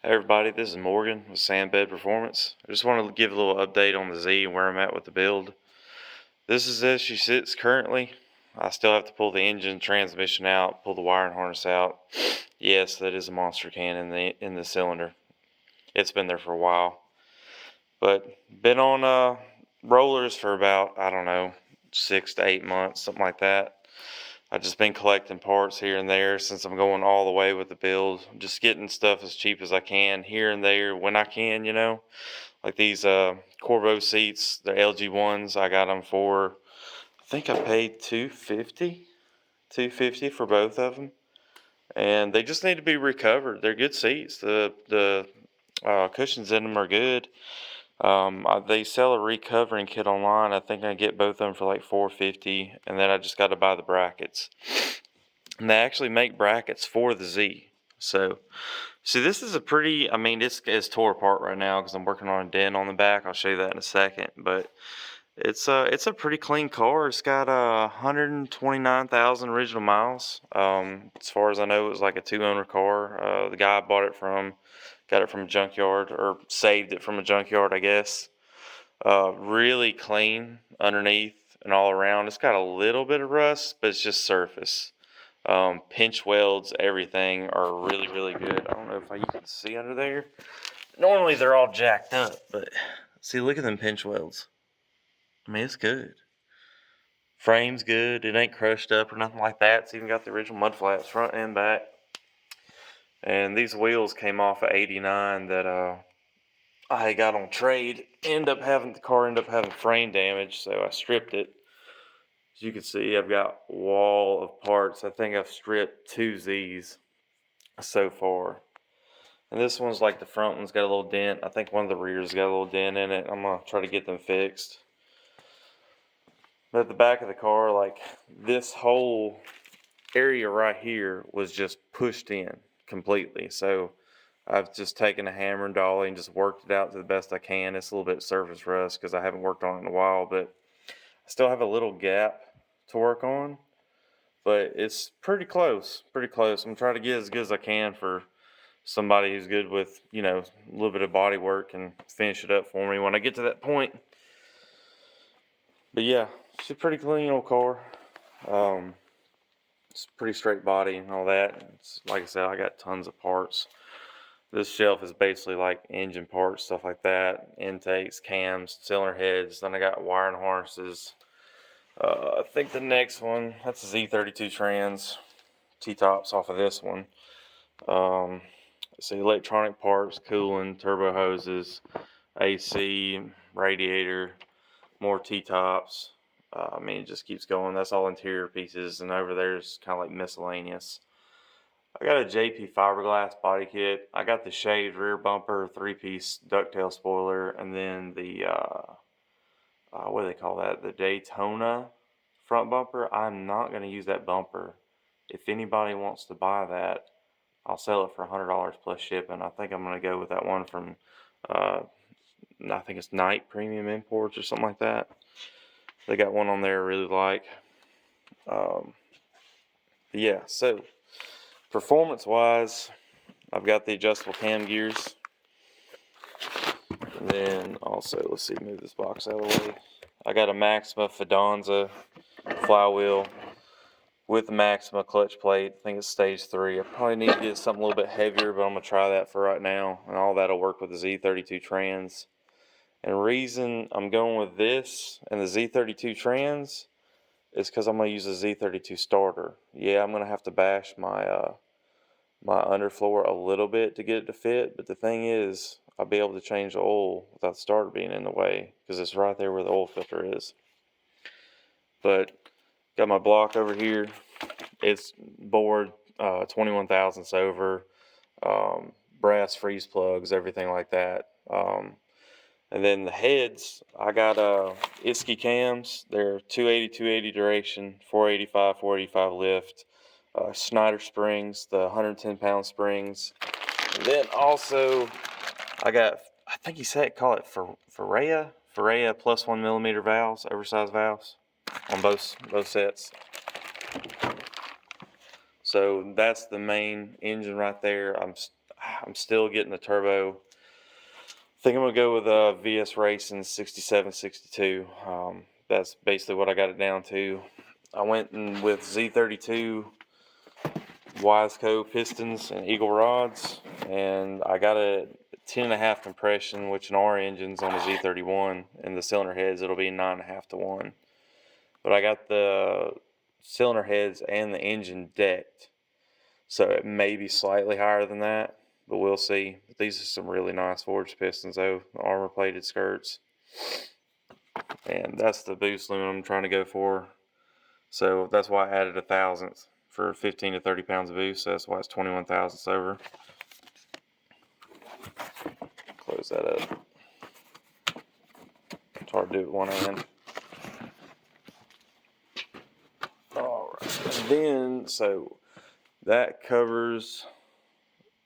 Hey everybody, this is Morgan with Sandbed Performance. I just wanted to give a little update on the Z and where I'm at with the build. This is as she sits currently. I still have to pull the engine transmission out, pull the wiring harness out. Yes, that is a monster can in the cylinder. It's been there for a while. But been on rollers for about, I don't know, 6 to 8 months, something like that. I've just been collecting parts here and there since I'm going all the way with the build. Just getting stuff as cheap as I can here and there when I can, Like these Corvo seats, the LG ones, I got them for, I think I paid $250 for both of them. And they just need to be recovered. They're good seats. The cushions in them are good. They sell a recovering kit online. I think I get both of them for like $450, and then I just got to buy the brackets. And they actually make brackets for the Z. So, see, this is a pretty, I mean, it's tore apart right now because I'm working on a dent on the back. I'll show you that in a second. But it's a pretty clean car. It's got 129,000 original miles. As far as I know, it was like a 2-owner car. The guy I bought it from got it from a junkyard, or saved it from a junkyard, I guess. Really clean underneath and all around. It's got a little bit of rust, but it's just surface. Pinch welds, everything are really, really good. I don't know if you can see under there. Normally they're all jacked up, but see, look at them pinch welds. I mean, it's good. Frame's good. It ain't crushed up or nothing like that. It's even got the original mud flaps front and back. And these wheels came off of 89 that I got on trade. The car ended up having frame damage, so I stripped it. As you can see, I've got a wall of parts. I think I've stripped 2 Z's so far. And this one's like the front one's got a little dent. I think one of the rears got a little dent in it. I'm going to try to get them fixed. But at the back of the car, like this whole area right here was just pushed in completely. So I've just taken a hammer and dolly and just worked it out to the best I can. It's a little bit surface rust because I haven't worked on it in a while, but I still have a little gap to work on. But it's pretty close, pretty close. I'm trying to get as good as I can for somebody who's good with, a little bit of body work and finish it up for me when I get to that point. But yeah, it's a pretty clean old car. It's pretty straight body and all that. It's, like I said, I got tons of parts. This shelf is basically like engine parts, stuff like that, intakes, cams, cylinder heads. Then I got wiring harnesses. I think the next one, that's a Z32 trans, T-tops off of this one. Let's see, electronic parts, cooling, turbo hoses, AC, radiator, more T-tops. I mean, it just keeps going. That's all interior pieces, and over there's kind of like miscellaneous. I got a JP fiberglass body kit. I got the shaved rear bumper, 3-piece ducktail spoiler, and then the what do they call that? The Daytona front bumper. I'm not going to use that bumper. If anybody wants to buy that, I'll sell it for $100 plus shipping. I think I'm going to go with that one from, I think it's Night Premium Imports or something like that. They got one on there I really like. Yeah, so performance-wise, I've got the adjustable cam gears. And then also, let's see, move this box out of the way. I got a Maxima Fidanza flywheel with the Maxima clutch plate. I think it's stage 3. I probably need to get something a little bit heavier, but I'm going to try that for right now. And all that'll work with the Z32 trans. And the reason I'm going with this and the Z32 trans is because I'm going to use a Z32 starter. Yeah, I'm going to have to bash my my underfloor a little bit to get it to fit, but the thing is, I'll be able to change the oil without the starter being in the way because it's right there where the oil filter is. But got my block over here. It's bored 21 thousandths over, brass freeze plugs, everything like that. And then the heads, I got Isky cams. They're 280 duration, 485 lift. Schneider springs, the 110-pound springs. And then also, I got, I think he said call it Ferrea plus 1 millimeter valves, oversized valves on both sets. So that's the main engine right there. I I'm still getting the turbo. I think I'm gonna go with VS Racing 6762. That's basically what I got it down to. I went in with Z32 Wiseco pistons and Eagle rods, and I got a 10.5 compression, which in our engines on the Z31 and the cylinder heads it'll be 9.5 to 1. But I got the cylinder heads and the engine decked, so it may be slightly higher than that, but we'll see. But these are some really nice forged pistons though, armor plated skirts, and that's the boost limit I'm trying to go for. So that's why I added 1,000th for 15 to 30 pounds of boost. So that's why it's 21 thousandths over. Close that up. It's hard to do with one hand. All right, and then so that covers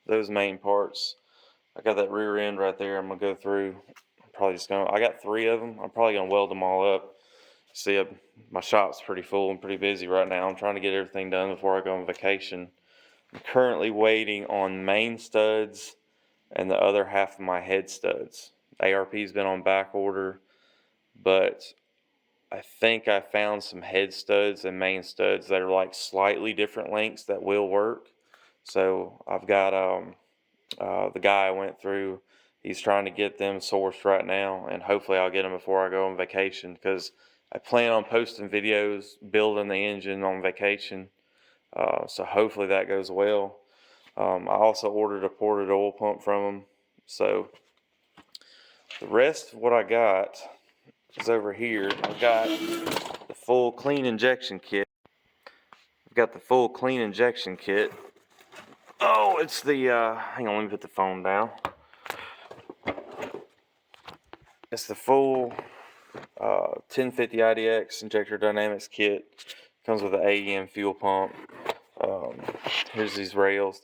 those main parts. I got that rear end right there. I'm gonna go through. I'm probably just gonna. I got 3 of them. I'm probably gonna weld them all up. See, my shop's pretty full and pretty busy right now. I'm trying to get everything done before I go on vacation. I'm currently waiting on main studs and the other half of my head studs. ARP's been on back order, but I think I found some head studs and main studs that are like slightly different lengths that will work. So I've got the guy I went through, he's trying to get them sourced right now, and hopefully I'll get them before I go on vacation, because I plan on posting videos building the engine on vacation. So hopefully that goes well. I also ordered a ported oil pump from them. So the rest of what I got is over here. I've got the full clean injection kit. Oh, it's the, hang on, let me put the phone down. It's the full 1050 IDX injector dynamics kit. Comes with the AEM fuel pump. Here's these rails.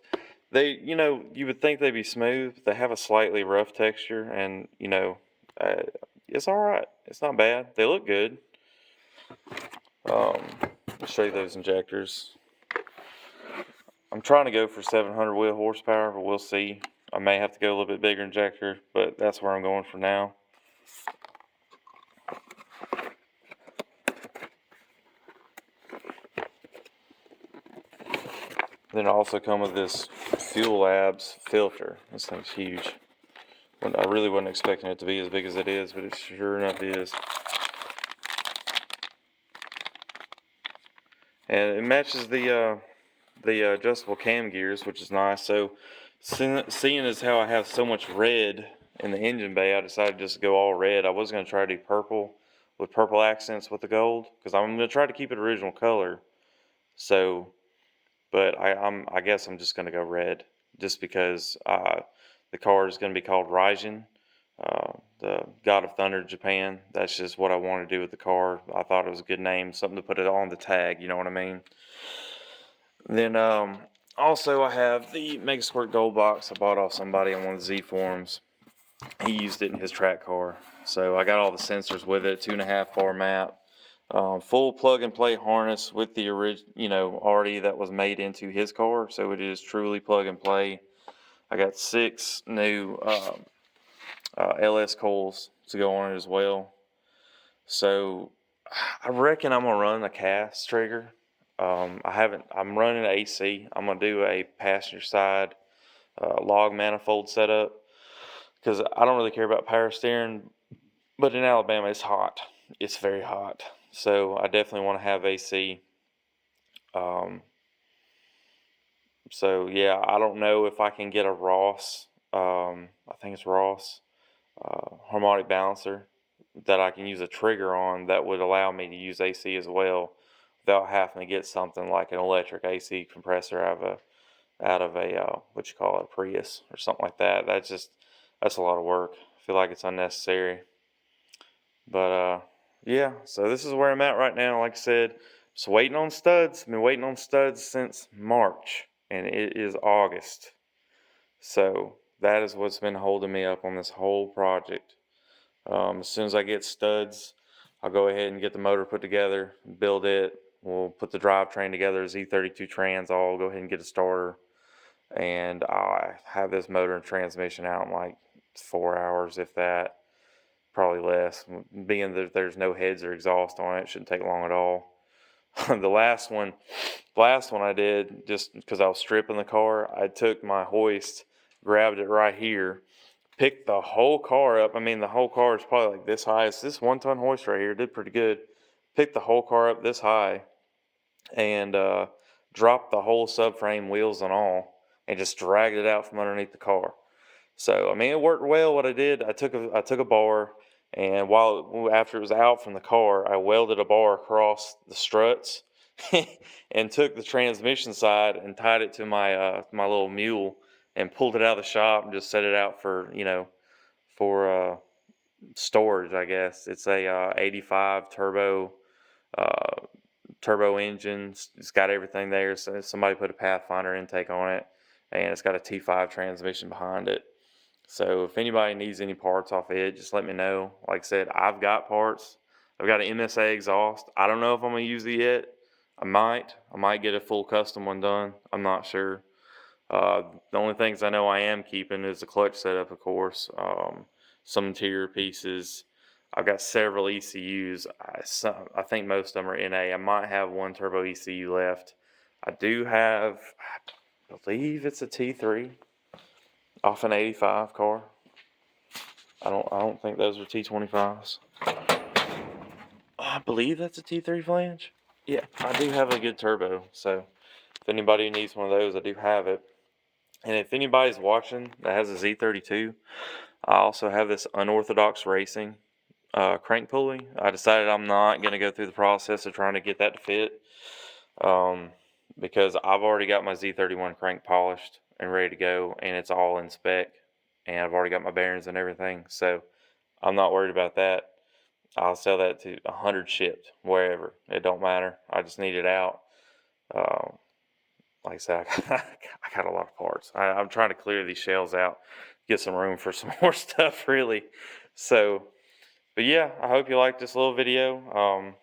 They, you would think they'd be smooth, but they have a slightly rough texture, and it's all right. It's not bad. They look good. I'll show you those injectors. I'm trying to go for 700 wheel horsepower, but we'll see. I may have to go a little bit bigger injector, but that's where I'm going for now. Then I also come with this Fuel Labs filter. This thing's huge. I really wasn't expecting it to be as big as it is, but it sure enough is. And it matches the adjustable cam gears, which is nice. So seeing as how I have so much red in the engine bay, I decided just to go all red. I was going to try to do purple with purple accents with the gold, because I'm going to try to keep it original color. So, but I guess I'm just going to go red, just because the car is going to be called Raijin, the God of Thunder Japan. That's just what I want to do with the car. I thought it was a good name, something to put it on the tag, you know what I mean? Then also I have the Megasquirt Gold Box I bought off somebody on one of the Z forums. He used it in his track car. So I got all the sensors with it, 2.5 bar map, full plug and play harness with the original, already that was made into his car. So it is truly plug and play. I got 6 new LS coils to go on it as well. So I reckon I'm gonna run a cast trigger. I'm running AC. I'm gonna do a passenger side log manifold setup, because I don't really care about power steering, but in Alabama it's hot. It's very hot. So I definitely want to have AC. So yeah, I don't know if I can get a Ross, I think it's Ross, harmonic balancer that I can use a trigger on that would allow me to use AC as well, without having to get something like an electric AC compressor out of a what you call it, Prius or something like that. That's a lot of work. I feel like it's unnecessary. But yeah, so this is where I'm at right now. Like I said, just waiting on studs. I've been waiting on studs since March, and it is August. So that is what's been holding me up on this whole project. As soon as I get studs, I'll go ahead and get the motor put together, build it. We'll put the drivetrain together, Z32 trans. I'll go ahead and get a starter, and I have this motor and transmission out in like 4 hours, if that, probably less. Being that there's no heads or exhaust on it, shouldn't take long at all. The last one I did, just because I was stripping the car, I took my hoist, grabbed it right here, picked the whole car up. I mean, the whole car is probably like this high. It's this 1-ton hoist right here. Did pretty good. Picked the whole car up this high and dropped the whole subframe, wheels and all, and just dragged it out from underneath the car. So I mean, it worked well. What I did, I took a bar, and after it was out from the car, I welded a bar across the struts, and took the transmission side and tied it to my little mule, and pulled it out of the shop and just set it out for storage, I guess. It's a 85 turbo engine. It's got everything there. So somebody put a Pathfinder intake on it, and it's got a T5 transmission behind it. So if anybody needs any parts off it, just let me know. Like I said, I've got parts. I've got an MSA exhaust. I don't know if I'm gonna use it yet. I might get a full custom one done. I'm not sure. The only things I know I am keeping is the clutch setup, of course. Some interior pieces. I've got several ECUs. I think most of them are NA. I might have one turbo ECU left. I do have, I believe it's a T3 off an 85 car. I don't think those are T25s. I believe that's a T3 flange. Yeah, I do have a good turbo. So if anybody needs one of those, I do have it. And if anybody's watching that has a Z32, I also have this Unorthodox Racing crank pulley. I decided I'm not going to go through the process of trying to get that to fit, because I've already got my Z31 crank polished and ready to go, and it's all in spec, and I've already got my bearings and everything, so I'm not worried about that. I'll sell that to 100 shipped, wherever. It don't matter. I just need it out. Like I said, I got a lot of parts. I'm trying to clear these shelves out, get some room for some more stuff, really. So, but yeah, I hope you liked this little video.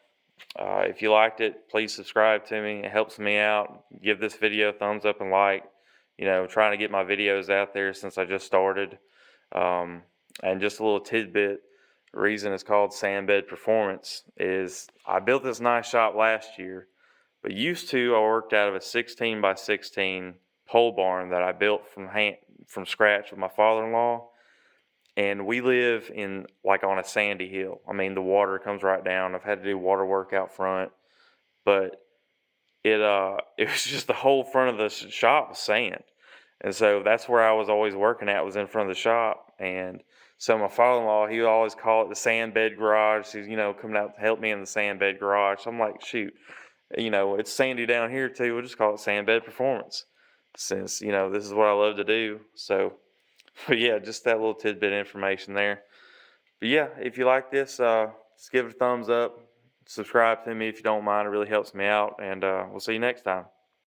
If you liked it, please subscribe to me. It helps me out. Give this video a thumbs up and like. Trying to get my videos out there since I just started. And just a little tidbit, the reason it's called Sandbed Performance is I built this nice shop last year, but used to I worked out of a 16 by 16 pole barn that I built from scratch with my father-in-law. And we live on a sandy hill. I mean, the water comes right down. I've had to do water work out front, but it was just the whole front of the shop was sand. And so that's where I was always working at, was in front of the shop. And so my father-in-law, he would always call it the sand bed garage. He's, coming out to help me in the sand bed garage. So I'm like, shoot, it's sandy down here too. We'll just call it Sand Bed Performance, since, this is what I love to do. So, but yeah, just that little tidbit of information there. But yeah, if you like this, just give it a thumbs up. Subscribe to me if you don't mind. It really helps me out. And we'll see you next time.